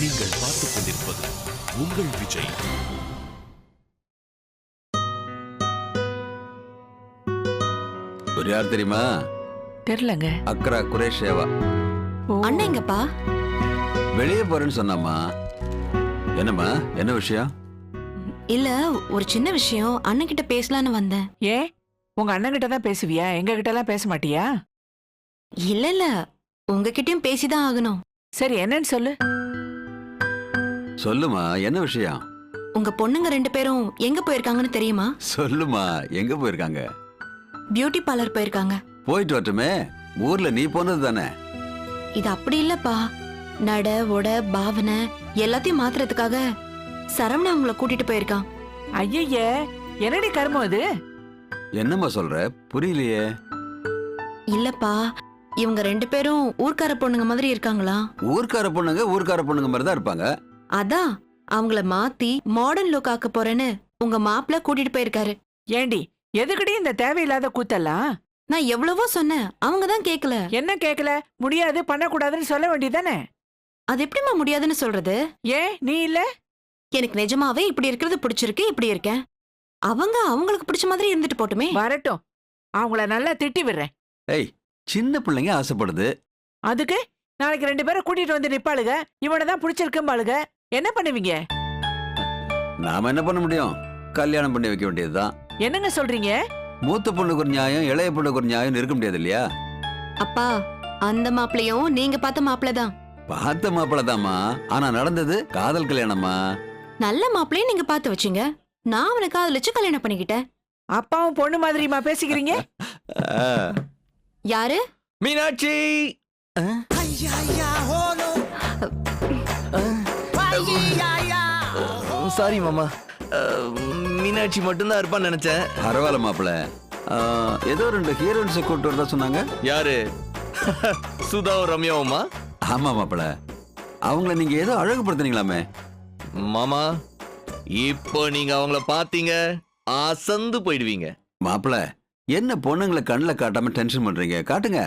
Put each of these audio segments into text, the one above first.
நீங்கள் பார்த்துக் கொண்டிருப்பது உங்கள் விஜய். ஒரு யார் தெரியுமா? தெரியலங்க. அக்ரா குரேஷேவா. அண்ணா எங்கப்பா? வெளியே போறேன்னு சொன்னாமா. என்னம்மா, என்ன விஷயம்? இல்ல, ஒரு சின்ன விஷயம் அண்ணன் கிட்ட பேசலான்னு வந்தேன். ஏன் உங்க அண்ணன் கிட்ட தான் பேசுவியா? எங்க கிட்ட எல்லாம் பேச மாட்டியா? இல்ல இல்ல, உங்ககிட்டயும் பேசிதான் ஆகணும். சரி, என்னன்னு சொல்லு. சொல்லுமா, என்ன விஷயம்? உங்க பொண்ணுங்க 2 பேரும் எங்க போயிருக்காங்கன்னு தெரியுமா? சொல்லுமா, எங்க போயிருக்காங்க? பியூட்டி பார்லர் போயிருக்காங்க. போயிட்டு வரட்டுமே, ஊர்ல நீ போனது தானே. இது அப்படி இல்லப்பா. நட உட பாவனை எல்லாத்தையும் மாத்துறதுக்காக சரவணா அவங்கள கூட்டிட்டு போயிருக்கான். ஐயய்ய, என்னடி கருமம் அது? என்னம்மா சொல்ற, புரியலையே. இல்லப்பா, இவங்க 2 பேரும் ஊர்க்கார பொண்ணுங்க மாதிரி இருக்காங்களா? ஊர்க்கார பொண்ணுங்க மாதிரி தான் இருப்பாங்க. அதான் அவங்கள மாத்தி மாடர்ன் லுக் ஆக்க போறேன்னு உங்க மாப்பிள்ள கூட்டிட்டு போயிருக்காரு. ஏண்டி, எதுக்கடி இந்த தேவையில்லாத கூத்தெல்லாம்? நான் எவ்வளவோ சொன்னேன், அவங்க தான் கேக்கல. என்ன கேக்கல? முடியாது, பண்ணக்கூடாதுன்னு சொல்ல வேண்டியதானே? அது எப்படிமா முடியாதுன்னு சொல்றது? ஏன் நீ இல்ல? எனக்கு நிஜமாவே இப்படி இருக்கிறது பிடிச்சிருக்கு, இப்படி இருக்கேன். அவங்க அவங்களுக்கு பிடிச்ச மாதிரி இருந்துட்டு போட்டுமே. வரட்டும், அவங்கள நல்லா திட்டி விடுறேன். ஏய், சின்ன பிள்ளைங்க ஆசைப்படுது. அதுக்கு நாளைக்கு 2 பேரை கூட்டிட்டு வந்து நிப்பாளுக, இவனதான் பிடிச்சிருக்கும்பாளுக. என்ன பண்ணுவீங்க? நாம என்ன பண்ண முடியும்? கல்யாணம் பண்ணி வைக்க வேண்டியதுதான். என்னங்க சொல்றீங்க? மூத்த பொண்ணுக்கு ஒரு நியாயம், இளைய பொண்ணுக்கு ஒரு நியாயம் இருக்க முடியாது இல்லையா? அப்பா, அந்த மாப்பிளையும் நீங்க பார்த்த மாப்பிள்ள தான். பார்த்த மாப்பிளதாம்மா, ஆனா நடந்தது காதல் கல்யாணமா. நல்ல மாப்பிளையும் நீங்க பார்த்து வச்சீங்க, நான் அவனை காதலிச்சு கல்யாணம் பண்ணிக்கிட்டேன். அப்பாவும் பொண்ணு மாதிரிமா பேசிக்கிறீங்க? யாரு? மீனாட்சி. சாரி மாமா, மீனாட்சி மட்டும்தான் இருப்பான்னு நினைச்சேன். பரவாயில்ல மாப்பிள, ஏதோ 2 ஹீரோயின்ஸை கூட்டு வரதா சொன்னாங்க. யாரு? சுதாவும் ரம்யாவுமா? ஆமா மாப்பிள, அவங்கள நீங்க ஏதோ அழகுபடுத்தினீங்களாமே. மாமா, இப்போ நீங்க அவங்கள பாத்தீங்க, அசந்து போயிடுவீங்க. மாப்பிள, என்ன பொண்ணுங்களை கண்ணில் காட்டாம டென்ஷன் பண்றீங்க? காட்டுங்க.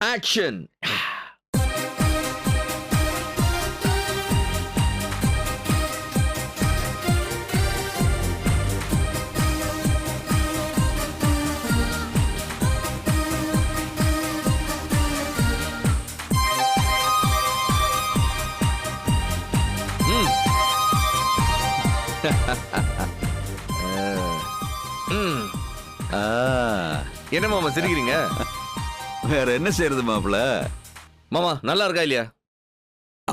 ஆக்ஷன். என்ன மாமா சிரிக்கிறீங்க? வேற என்ன செய்யறது மாப்பிள? மாமா நல்லா இருக்கா இல்லையா?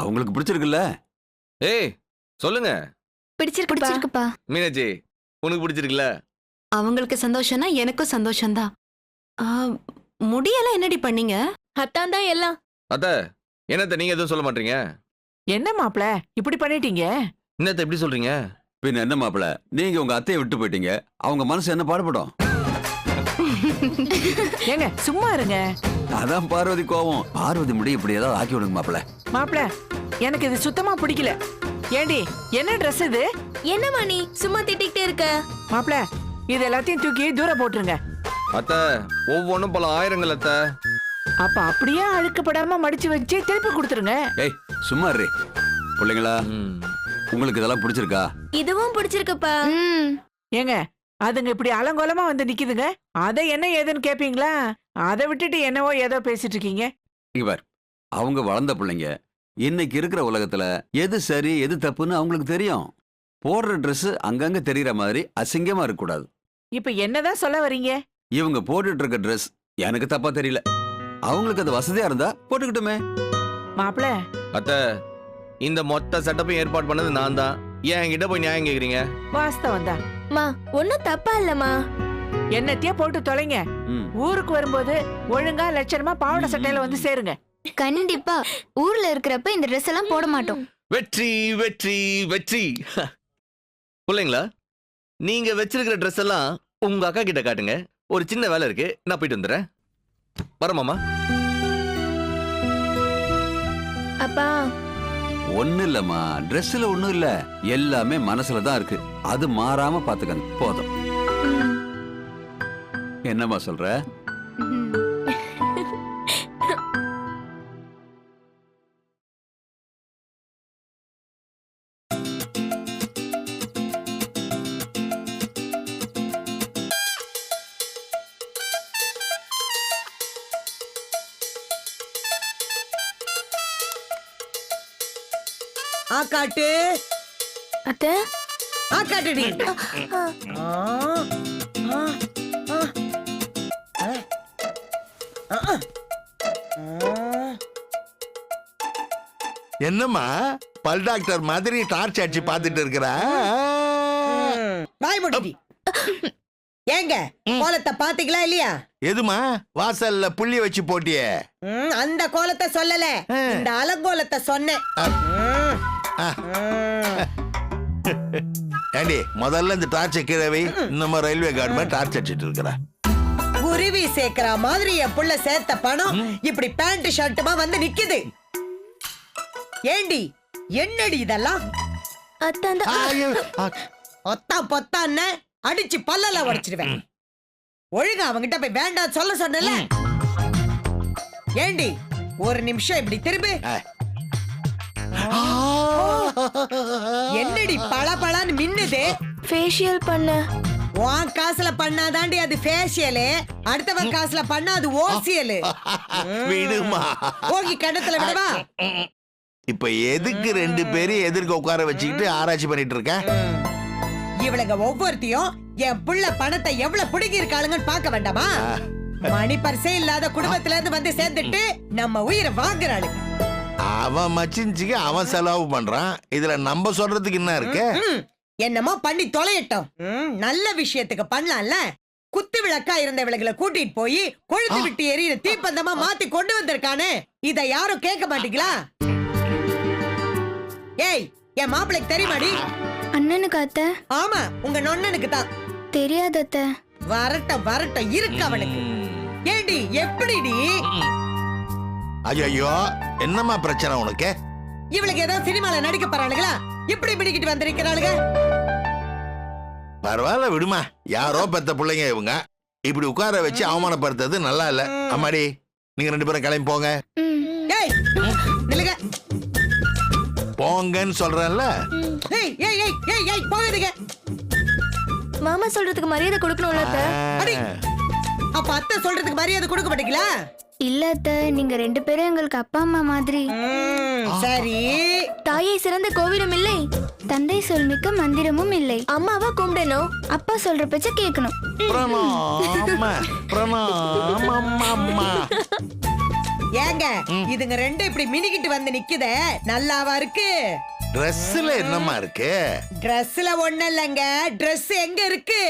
அவங்களுக்கு பிடிச்சிருக்குல்ல? ஏய் சொல்லுங்க. பிடிச்சிருக்குப்பா. மீனாட்சி, உனக்கு பிடிச்சிருக்குல்ல? அவங்களுக்கு சந்தோஷம்னா எனக்கும் சந்தோஷம்தான். முடியெல்லாம் என்னடி பண்ணீங்க? அத்தான் தான் எல்லாம். அத்த, என்னத்த நீங்க எதுவும் சொல்ல மாட்டீங்க? என்ன மாப்பிள இப்படி பண்ணிட்டீங்க? என்னத்த எப்படி சொல்றீங்க? பின்ன என்ன மாப்பிள, நீங்க உங்க அத்தையை விட்டு போயிட்டீங்க, அவங்க மனசு என்ன பாடுபடும்? ஏங்க சும்மா இருங்க. அதான் பார்வதி கோவம். பார்வதி முடி இப்படி ஏதாவது ஆக்கி விடுங்க மாப்பிள. மாப்பிள, எனக்கு இது சுத்தமா பிடிக்கல. ஏண்டி, என்ன ட்ரெஸ் இது? என்னம்மா நீ சும்மா திட்டிக்கிட்டே இருக்க? மாப்பிள, இது எல்லாத்தையும் தூக்கி தூர போட்டுருங்க. அத்த, ஒவ்வொன்றும் பல ஆயிரங்கள் அத்த. அப்ப அப்படியே அழுக்கப்படாம மடிச்சு வச்சு திருப்பி கொடுத்துருங்க. ஏய் சும்மா இரு. பிள்ளைங்களா, உங்களுக்கு இதெல்லாம் பிடிச்சிருக்கா? இதுவும் பிடிச்சிருக்குப்பா. ஏங்க, அதுங்க இப்படி அலங்கோலமா வந்து நிக்குதுங்க, அதை என்ன ஏதுன்னு கேப்பீங்களா? அதை விட்டுட்டு என்னவோ ஏதோ பேசிட்டு இருக்கீங்க. இவர் அவங்க வளர்ந்த பிள்ளைங்க. இன்னைக்கு இருக்கிற உலகத்துல எது சரி எது தப்புன்னு அவங்களுக்கு தெரியும். போடுற ட்ரெஸ் அங்கங்க தெரியற மாதிரி அசிங்கமா இருக்க கூடாது. இப்ப என்னதான் சொல்ல வரீங்க? இவங்க போட்டுட்டு இருக்க ட்ரெஸ் எனக்கு தப்பா தெரியல. அவங்களுக்கு அது வசதியா இருந்தா போட்டுக்கிட்டுமே. மாப்பிள, அத்த, இந்த மொத்த செட்டப்பையும் ஏற்பாடு பண்ணது நான் தான். ஏன் என்கிட்ட போய் நியாயம் கேக்குறீங்க? வாஸ்தவம் தான். மா ஒன்னும் தப்பா இல்லம்மா. என்னத்தையே போட்டு தொலைங்க. ஊருக்கு வரும்போது ஒழுங்கா லட்சணமா பாவாடை சட்டையில வந்து சேருங்க. கண்டிப்பா ஊர்ல இருக்கிறப்ப இந்த ட்ரெஸ் எல்லாம் போட மாட்டோம். வெற்றி வெற்றி வெற்றி. பிள்ளைங்களா, நீங்க வச்சிருக்கிற ட்ரெஸ் எல்லாம் உங்க அக்கா கிட்ட காட்டுங்க. ஒரு சின்ன வேலை இருக்கு, நான் போயிட்டு வந்துடுறேன். வரமாமா? அப்பா, ஒண்ணு இல்லம்மா, ட்ரெஸ்ல ஒண்ணும் இல்ல, எல்லாமே மனசுல தான் இருக்கு. அது மாறாம பாத்துக்கங்க போதும். என்னம்மா சொல்ற? ஆ காட்டு அத்தை ஆ காட்டுடி ஆ, ஆ, ஆ, ஆ. ஆ, ஆ. என்னம்மா பல் டாக்டர் மாதிரி டார்ச் அடிச்சு பார்த்துட்டு இருக்கிற வாய் முடி ஏங்க கோலத்தை பாத்தீங்களா இல்லையா? எதுமா வாசல்ல புள்ளி வச்சு போட்டியே அந்த கோலத்தை சொல்லல, இந்த அலங்கோலத்தை சொன்னேன். ஏண்டி முதல்ல இந்த டார்ச்சை கீழே வை. இன்னமும் ரயில்வே கார்டு டார்ச் அடிச்சிட்டு இருக்கிற. குருவி சேர்க்கிற மாதிரி என் புள்ள சேர்த்த பணம் இப்படி பேண்ட் ஷர்ட்டுமா வந்து நிக்குது. ஏண்டி என்னடி இதெல்லாம்? அத்தை அந்த ஒத்தா பொத்தான்னு அடிச்சு பல்லல உடைச்சிடுவேன். ஒழுங்கா அவங்கிட்ட போய் வேண்டாம் சொல்ல சொன்னல. ஏண்டி ஒரு நிமிஷம் இப்படி திரும்பு. என்னடி பளபளன்னு மின்னுது? ஃபேஷியல் பண்ண உன் காசுல பண்ணாதாண்டி அது ஃபேஷியலு, அடுத்தவன் காசுல பண்ணா அது ஓசியலு. விடுமா போகி கண்ணத்துல விடவா? இப்ப எதுக்கு ரெண்டு பேரும் எதிர்க்க உட்கார வச்சுக்கிட்டு ஆராய்ச்சி பண்ணிட்டு இருக்க? இவளுங்க ஒவ்வொருத்தையும் என் புள்ள பணத்தை எவ்வளவு பிடுங்கி இருக்காளுங்கன்னு பார்க்க வேண்டாமா? மணி பரிசே இல்லாத குடும்பத்துல இருந்து வந்து சேர்ந்துட்டு நம்ம உயிரை வாங்குறாளுங்க. அவன் மச்சிஞ்சுக்கு அவன் செலவு பண்றான். இதுல நம்ம சொல்றதுக்கு என்ன இருக்கு? என்னமோ பண்ணி தொலையட்டும். நல்ல விஷயத்துக்கு பண்ணலாம்ல. குத்து விளக்கா இருந்த இவளுகளை கூட்டிட்டு போய் கொழுந்து விட்டு எரியிற தீப்பந்தமா மாத்தி கொண்டு வந்திருக்கானே, இத யாரும் கேட்க மாட்டீங்களா? ஏய், என் மாப்பிளைக்கு தெரியுமாடி? அண்ணனுக்கு அத்தை ஆமா, உங்க நொண்ணனுக்கு தான். தெரியாது அத்தை. வரட்டும் வரட்டும் இருக்கு அவனுக்கு. ஏண்டி எப்படிடி? ஐயோ என்னம்மா பிரச்சனை உனக்கு? இவளுக்கு ஏதோ சினிமால நடிக்க போறாளுங்களா? இப்படி பிடிக்கிட்டு வந்திருக்கிறாளுங்க. பரவாயில்ல விடுமா, யாரோ பெத்த பிள்ளைங்க இவங்க. இப்படி உட்கார வச்சு அவமானப்படுத்துறது நல்லா இல்ல. அம்மாடி நீங்க ரெண்டு பேரும் கிளம்பி போங்க. ஏய் நில்லுங்க. போங்கன்னு சொல்றேன்ல. ஏய் ஏய் ஏய் ஏய் ஏய் போகாதீங்க. மாமா சொல்றதுக்கு மரியாதை கொடுக்கணும்ல அத்தை. அடி, அப்ப அத்தை சொல்றதுக்கு மரியாதை கொடுக்க மாட்டீங்களா? இல்ல அத்தை, நீங்க ரெண்டு பேரும் எங்களுக்கு அப்பா அம்மா மாதிரி. சரி. தாயை சிறந்த கோவிலும் இல்லை, தந்தை சொல் மிக்க மந்திரமும் இல்லை. அம்மாவை கும்பிடணும், அப்பா சொல்ற பேச்ச கேட்கணும். ஏங்க இதுங்க ரெண்டு இப்படி மினிக்கிட்டு வந்து நிக்குதே, நல்லாவா இருக்கு? ட்ரெஸ்ல என்னம்மா இருக்கு? ட்ரெஸ்ல ஒண்ணு இல்லங்க, ட்ரெஸ் எங்க இருக்கு?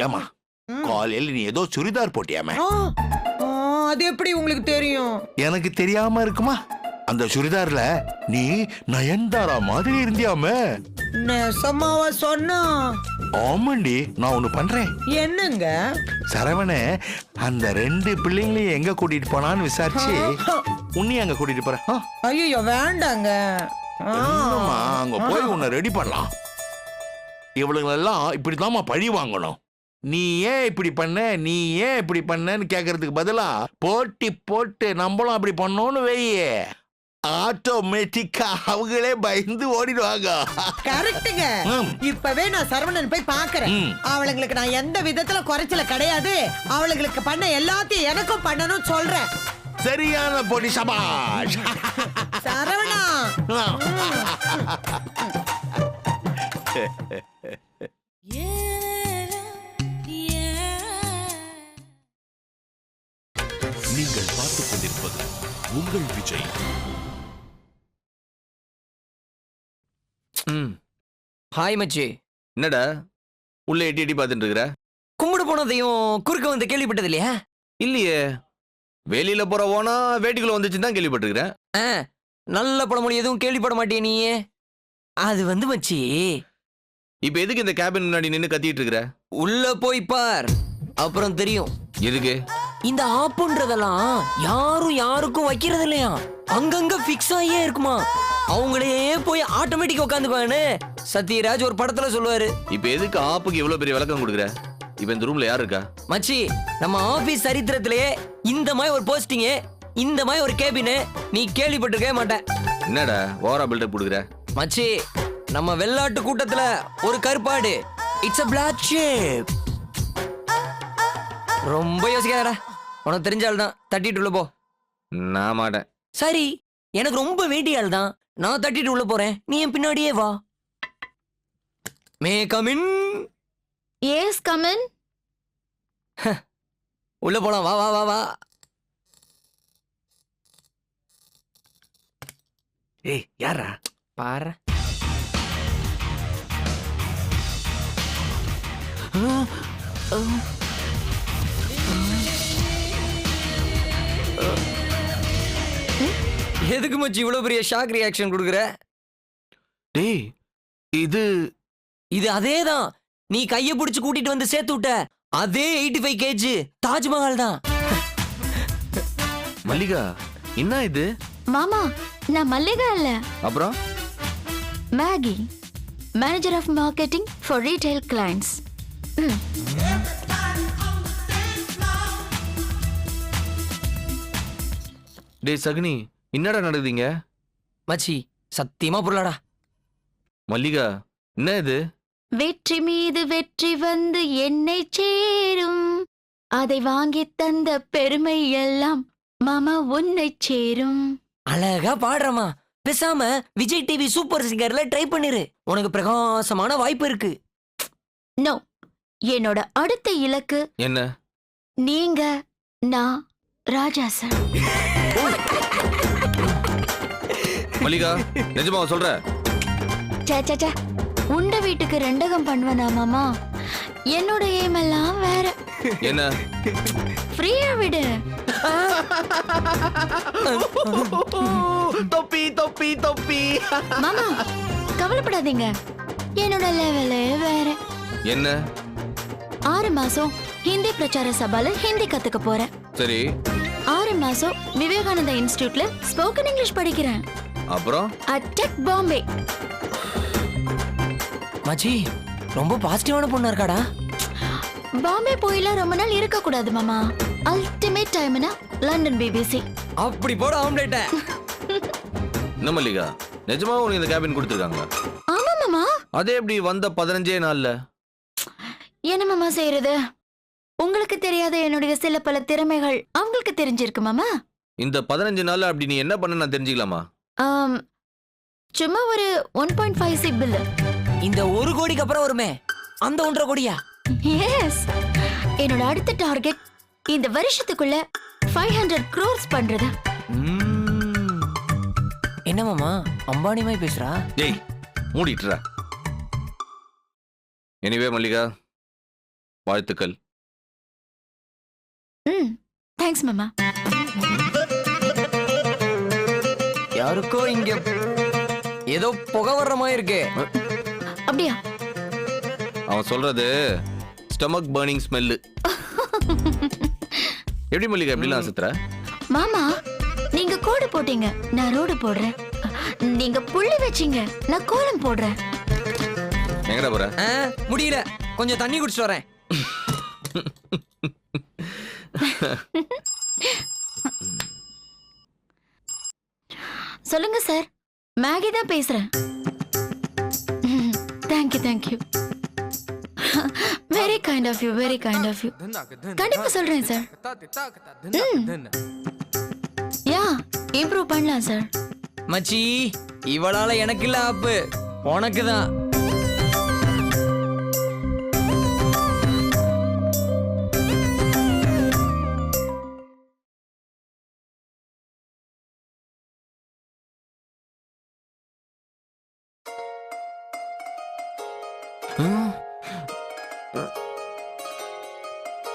ஏமா காலையில நீ ஏதோ சுடிதார் போட்டியாமே, அது எப்படி உங்களுக்கு தெரியும்? எனக்கு தெரியாம இருக்குமா? அந்த சுடிதார்ல நீ நயன்தாரா மாதிரி இருந்தியாமே. நெசமாவா சொன்னா? ஆமாண்டி, நான் ஒண்ணு பண்றேன். என்னங்க? சரவணே அந்த ரெண்டு பிள்ளைங்களையும் எங்க கூட்டிட்டு போனான்னு விசாரிச்சு உன்னையும் அங்க கூட்டிட்டு போறேன். ஐயோ வேண்டாங்க. என்னம்மா, அங்க போய் உன்னை ரெடி பண்ணலாம். இவளுங்களெல்லாம் இப்படித்தாம்மா பழி வாங்கணும். நீ ஏன் இப்படி பண்ண, நீ ஏன் இப்படி பண்ணன்னு கேக்குறதுக்கு பதிலா போட்டி போட்டு நம்மளும் அப்படி பண்ணோன்னு வையே, ஆட்டோமேட்டிக்கா அவங்களே பயந்து ஓடிடுவாங்க. கரெக்ட்டுங்க. இப்பவே நான் சரவணன் போய் பாக்குறேன். அவளுங்களுக்கு நான் எந்த விதத்துல குறைச்சல கிடையாது. அவளுங்களுக்கு பண்ண எல்லாத்தையும் எனக்கும் பண்ணணும் சொல்றேன். சரியான போட்டி. சபாஷ் சரவணா. நீங்கள் பார்த்துக் கொண்டிருப்பது உங்கள் விஜய். ஹாய் மச்சி. என்னடா உள்ள எட்டி எட்டி பார்த்துட்டு இருக்கிற? கும்பிடு போனதையும் குறுக்க வந்து கேள்விப்பட்டது இல்லையா? இல்லையே, வெளியில போற ஓனா வேட்டிக்குள்ள வந்துச்சுன்னு தான் கேள்விப்பட்டிருக்கிறேன். நல்ல பழமொழி எதுவும் கேள்விப்பட மாட்டியே நீயே. அது வந்து மச்சி, இப்ப எதுக்கு இந்த கேபின் முன்னாடி நின்னு கத்திட்டு இருக்கிற? உள்ள போய் பார், அப்புறம் தெரியும். எதுக்கு? இந்த ஆப்புன்றதெல்லாம் யாரும் யாருக்கும் வைக்கிறது இல்லையா, அங்கங்க பிக்ஸ் ஆகியே இருக்குமா. அவங்களே போய் ஆட்டோமேட்டிக் உட்காந்துக்குவான்னு சத்யராஜ் ஒரு படத்துல சொல்லுவாரு. இப்ப எதுக்கு ஆப்புக்கு இவ்வளவு பெரிய விளக்கம் கொடுக்குற? இப்ப இந்த ரூம்ல யாரு இருக்கா? மச்சி, நம்ம ஆபீஸ் சரித்திரத்திலேயே இந்த மாதிரி ஒரு போஸ்டிங், இந்த மாதிரி ஒரு கேபின் நீ கேள்விப்பட்டிருக்கவே மாட்டேன். என்னடா ஓவரா பில்டப் கொடுக்குற? மச்சி, நம்ம வெள்ளாட்டு கூட்டத்துல ஒரு கருப்பாடு, இட்ஸ் a black sheep. ரொம்ப யோசிக்காதடா, உனக்கு தெரிஞ்சால்தான். தட்டிட்டு உள்ள போ. நான் மாட்டேன். சரி, எனக்கு ரொம்ப வேண்டிய ஆள் தான். நான் தட்டிட்டு உள்ள போறேன், நீ என் பின்னாடியே வா. May come in. Yes come on. உள்ள போலாம், வா வா வா வா. ஏய் யாரா? பாரு. எதுக்கு மச்சி இவ்வளவு பெரிய ஷாக் ரியாக்ஷன் கொடுக்குற? டேய் இது இது அதேதான், நீ கைய பிடிச்சு கூட்டிட்டு வந்து சேர்த்து விட்ட அதே 85 கேஜி தாஜ்மஹால் தான். மல்லிகா, என்ன இது? மாமா, நான் மல்லிகா இல்ல, அப்புறம் Maggie, manager of marketing for retail clients. டேய் சகுனி, என்னடா நடக்குதுங்க? மச்சி சத்தியமா புரியலடா. மல்லிகா, என்ன இது? வெற்றி மீது வெற்றி வந்து என்னை சேரும், அதை வாங்கி தந்த பெருமை எல்லாம் மாமா உன்னை சேரும். அழகா பாடுறமா. பேசாம விஜய் டிவி சூப்பர் சிங்கர்ல ட்ரை பண்ணிரு, உனக்கு பிரகாசமான வாய்ப்பு இருக்கு. நோ, என்னோட அடுத்த இலக்கு என்ன? நீங்க, நான், ராஜா சார். மல்லிகா, நிஜமாவா சொல்ற? சே சே சே, உண்ட வீட்டுக்கு ரெண்டகம் பண்ணுவேனா மாமா? என்னோட எய்ம் எல்லாம் வேற. என்ன? ஃப்ரீயா விடு. தொப்பி தொப்பி தொப்பி. மாமா கவலைப்படாதீங்க, என்னோட லெவலே வேற. என்ன? 6 மாசம் ஹிந்தி பிரச்சார சபால ஹிந்தி கத்துக்க போறேன். சரி. 6 மாசம் விவேகானந்தா இன்ஸ்டிடியூட்ல ஸ்போக்கன் இங்கிலீஷ் படிக்கிறேன். அப்புறம் அட் டெக் பாம்பே. மச்சி ரொம்ப பாசிட்டிவான பொண்ணா இருக்காடா. பாம்பே போயிலாம் ரொம்ப நாள் இருக்க கூடாது மாமா. அல்டிமேட் டைம்னா லண்டன் பிபிசி. அப்படி போட ஆம்லேட்ட. என்ன மல்லிகா, நிஜமாவும் உனக்கு இந்த கேபின் கொடுத்துருக்காங்களா? ஆமா மாமா. அதே எப்படி வந்த 15 நாள்ல? என்ன மாமா செய்யறது, உங்களுக்கு தெரியாத என்னுடைய சில பல திறமைகள் அவங்களுக்கு தெரிஞ்சிருக்கு மாமா. இந்த 15 நாள்ல அப்படி நீ என்ன பண்ண நான் தெரிஞ்சுக்கலாமா? சும்மா ஒரு 1.5 பில். இந்த 1 கோடிக்கு அப்புறம் வருமே அந்த 1.5 கோடியா? எஸ், என்னோட அடுத்த டார்கெட் இந்த வருஷத்துக்குள்ள 500 crores பண்றது. என்ன மாமா அம்பானி மாதிரி பேசுறா? டேய் மூடிட்டுறா. எனிவே மல்லிகா, வாழ்த்துக்கள். தேங்க்ஸ் மாமா. யாருக்கோ இங்க ஏதோ புகை வர்ற மாதிரி இருக்கே. அப்படியா? அவன் சொல்றது ஸ்டமக் பர்னிங் ஸ்மெல்லு. எப்படி மல்லிகா எப்படிலாம் சுத்துற? மாமா, நீங்க கோடு போட்டீங்க, நான் ரோடு போடுறேன். நீங்க புள்ளி வச்சீங்க, நான் கோலம் போடுறேன். எங்கடா போற? முடியல, கொஞ்சம் தண்ணி குடிச்சிட்டு வரேன். சொல்லுங்க சார், மேகி தான் பேசுறேன். Thank you thank you, very kind of you, very kind of you. கண்டிப்பா சொல்றேன் சார். யா, இம்ப்ரூவ் பண்ணலாம் சார். மச்சி இவளால எனக்கு இல்ல ஆப்பு, உனக்கு தான்.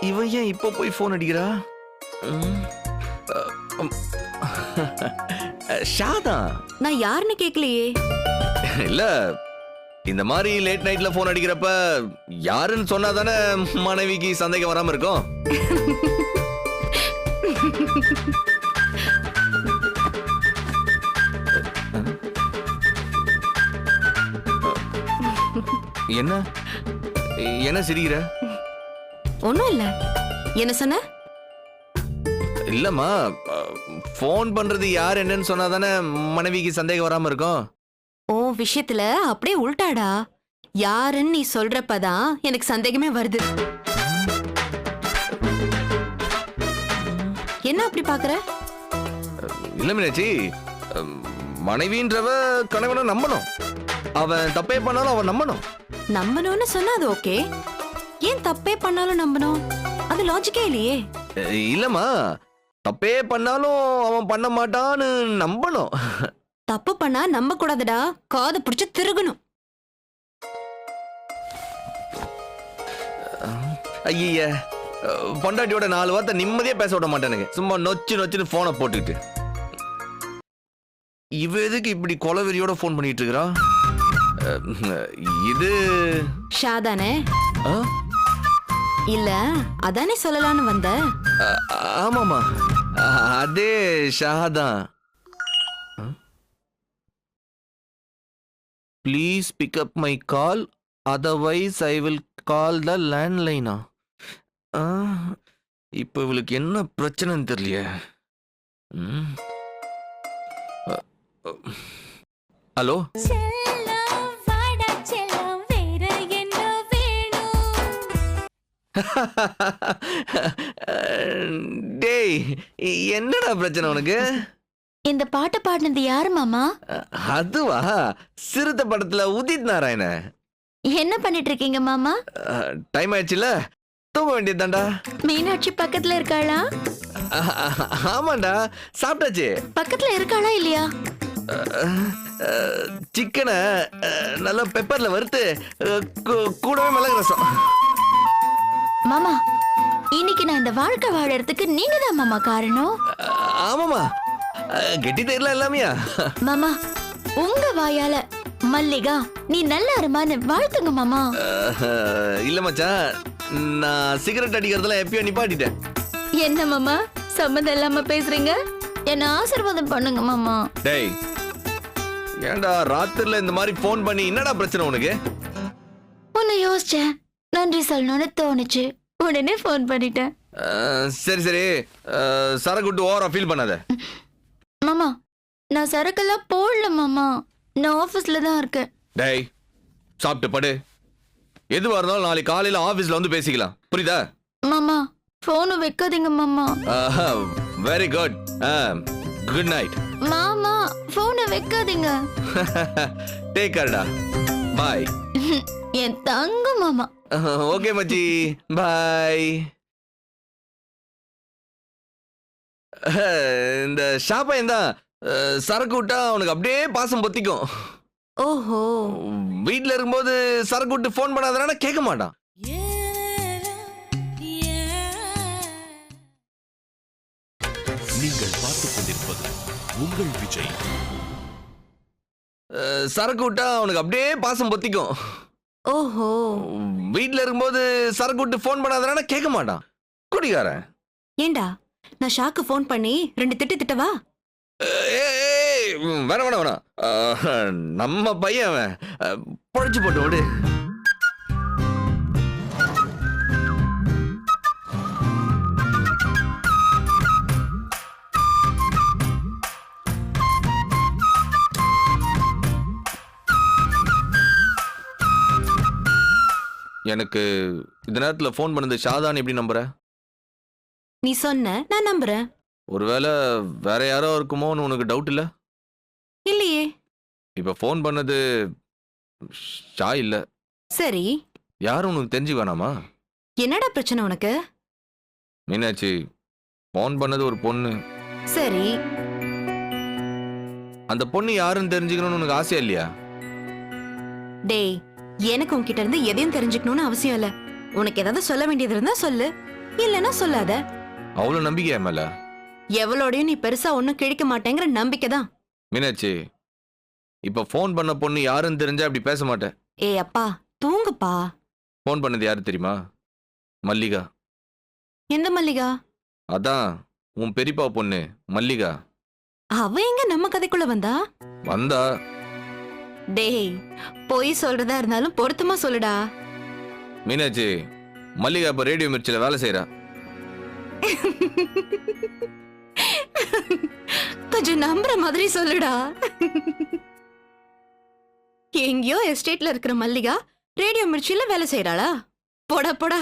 இவன் ஏன் இப்போ போய் போன் அடிக்கிறா? ஷாதா. நான் யாருன்னு கேட்கலையே. இல்ல, இந்த மாதிரி லேட் நைட்ல போன் அடிக்கிறப்ப யாருன்னு சொன்னா தானே மனைவிக்கு சந்தேகம் வராம இருக்கும். என்ன என்ன சிரிக்கிற? ஒண்ணும் இல்ல. என்ன சொன்ன? இல்லம்மா, போன் பண்றது யார் என்னன்னு சொன்னா தானே மனைவிக்கு சந்தேகம் வராம இருக்கும். ஓ விஷயத்துல அப்படியே உள்டாடா. யாருன்னு நீ சொல்றப்பதான் எனக்கு சந்தேகமே வருது. என்ன அப்படி பாக்குற? இல்ல மீனாட்சி, மனைவின்றவ கணவனை நம்பணும். அவன் தப்பே பண்ணாலும் அவன் நம்பணும். நம்பணும்னு சொன்னா அது ஓகே. ஏன் தப்பே பண்ணாலும் நம்பணும்? அது லாஜிக்கே இல்லையே. இல்லம்மா, தப்பே பண்ணாலும் அவன் பண்ண மாட்டான்னு நம்பணும். தப்பு பண்ணா நம்ப கூடாதுடா, காதை பிடிச்சு திருகணும். ஐய, பொண்டாட்டியோட 4 வார்த்தை நிம்மதியா பேச விட மாட்டானுங்க. சும்மா நொச்சு நொச்சுன்னு போனை போட்டுக்கிட்டு. இவ எதுக்கு இப்படி கொலவெறியோட போன் பண்ணிட்டு இருக்கிறா? இது ஷாதானே? ஆ? இல்ல அதானே சொல்லலாம்னு வந்த. ஆமாமா, அதே ஷாதான். Please pick up my call, otherwise I will call the லேண்ட்லைனா. இப்போ இவளுக்கு என்ன பிரச்சனைன்னு தெரியலையே. ஹலோ, டேய், என்னடா பிரச்சனை உனக்கு? இந்த பாட்டை பாடினது யாரு மாமா? அதுவா, சிறுத்தை படத்துல உதித் நாராயண. என்ன பண்ணிட்டு இருக்கீங்க மாமா? டைம் ஆயிடுச்சுல, தூங்க வேண்டியதுதான்டா. மீனாட்சி பக்கத்துல இருக்காளா? ஆமாண்டா, சாப்பிட்டாச்சு. பக்கத்துல இருக்காளா இல்லையா? சிக்கனை நல்லா பெப்பர்ல வறுத்து கூடவே மிளகு ரசம். மாமா, இன்னைக்கு நான் இந்த வாழ்க்கை வாழறதுக்கு நீங்க தான் மாமா காரணம். ஆமாமா, கெட்டி தயிர்லாம் எல்லாமையா? மாமா, உங்க வாயால மல்லிகா நீ நல்லா இருமான்னு வாழ்த்துங்க மாமா. இல்ல மச்சான், நான் சிகரெட் அடிக்கிறதுலாம் எப்பயோ நிப்பாட்டிட்டேன். என்ன மாமா சம்மந்தம் இல்லாம பேசுறீங்க? என்ன ஆசீர்வாதம் பண்ணுங்க மாமா. டேய், ஏன்டா ராத்திரில இந்த மாதிரி போன் பண்ணி என்னடா பிரச்சனை உனக்கு? உன்னை யோசிச்சேன், நன்றி சொல்லணும்னு தோணுச்சு, உடனே போன் பண்ணிட்டேன். சரி சரி, சரக்குட்டு ஓவரா ஃபீல் பண்ணாத. மாமா, நான் சரக்கெல்லாம் போடல மாமா, நான் ஆபீஸ்ல தான் இருக்கேன். டேய், சாப்பிட்டு படு. எதுவா இருந்தாலும் நாளைக்கு காலையில ஆபீஸ்ல வந்து பேசிக்கலாம், புரியுதா? மாமா, போன் வைக்காதீங்க மாமா. Very good, good night. மாமா, போனை வைக்காதீங்க. டேக் கேர்டா, பாய். என் தங்க மாமா. ஓகே மச்சி, பாய். இந்த ஷாப்பையன் தான் சரக்கு விட்டா அவனுக்கு அப்படியே பாசம் பொத்திக்கும். ஓஹோ, வீட்டுல இருக்கும்போது சரக்கு விட்டு போன் பண்ணாதனா கேட்க மாட்டான். நீங்கள் பார்த்துக் கொண்டிருப்பது உங்கள் விஜய். சரக்கு விட்டா அவனுக்கு அப்படியே பாசம் பொத்திக்கும். ஓஹோ, வீட்டுல இருக்கும்போது சரக்கு விட்டு போன் பண்ணாதனா கேட்க மாட்டான், குடிகாரன். ஏண்டா நான் ஷாக்கு ஃபோன் பண்ணி 2 திட்டு திட்டவா? வேணாம் வேணாம் வேணாம், நம்ம பையன் அவன், பொழைச்சு போட்டு விடு. எனக்கு இந்த நேரத்துல போன் பண்ணது ஷாதான் எப்படி நம்புற? நீ சொன்ன நான் நம்புறேன். ஒருவேளை வேற யாரோ இருக்குமோன்னு உனக்கு டவுட் இல்ல? இல்லையே. இப்ப போன் பண்ணது ஷா இல்ல. சரி, யாரும் உனக்கு தெரிஞ்சு வேணாமா? என்னடா பிரச்சனை உனக்கு? மீனாட்சி, போன் பண்ணது ஒரு பொண்ணு. சரி, அந்த பொண்ணு யாருன்னு தெரிஞ்சுக்கணும்னு உனக்கு ஆசையா இல்லையா? டேய், எனக்கு உன்கிட்ட இருந்து எதையும் தெரிஞ்சுக்கணும்னு அவசியம் இல்ல. உனக்கு ஏதாவது சொல்ல வேண்டியது இருந்தா சொல்லு, இல்லன்னா சொல்லாத. அவ்வளவு நம்பிக்கை மேல? எவ்வளோடையும் நீ பெருசா ஒன்னும் கிழிக்க மாட்டேங்கிற நம்பிக்கை தான். மீனாட்சி, இப்ப போன் பண்ண பொண்ணு யாருன்னு தெரிஞ்சா அப்படி பேச மாட்டேன். ஏய் அப்பா, தூங்குப்பா. போன் பண்ணது யாரு தெரியுமா? மல்லிகா. எந்த மல்லிகா? அதான் உன் பெரியப்பா பொண்ணு மல்லிகா. அவ எங்க நம்ம கதைக்குள்ள வந்தா? வந்தா. டேய், பொய் சொல்றதா இருந்தாலும் பொருத்தமா சொல்லுடா. மீனாட்சி, மல்லிகா இப்ப ரேடியோ மிர்ச்சில வேலை செய்யறா. கொஞ்சம் நம்புற மாதிரி சொல்லுடா. எங்கயோ எஸ்டேட்ல இருக்கிற மல்லிகா ரேடியோ மிர்ச்சில வேலை செய்யறாளா? போடா போடா.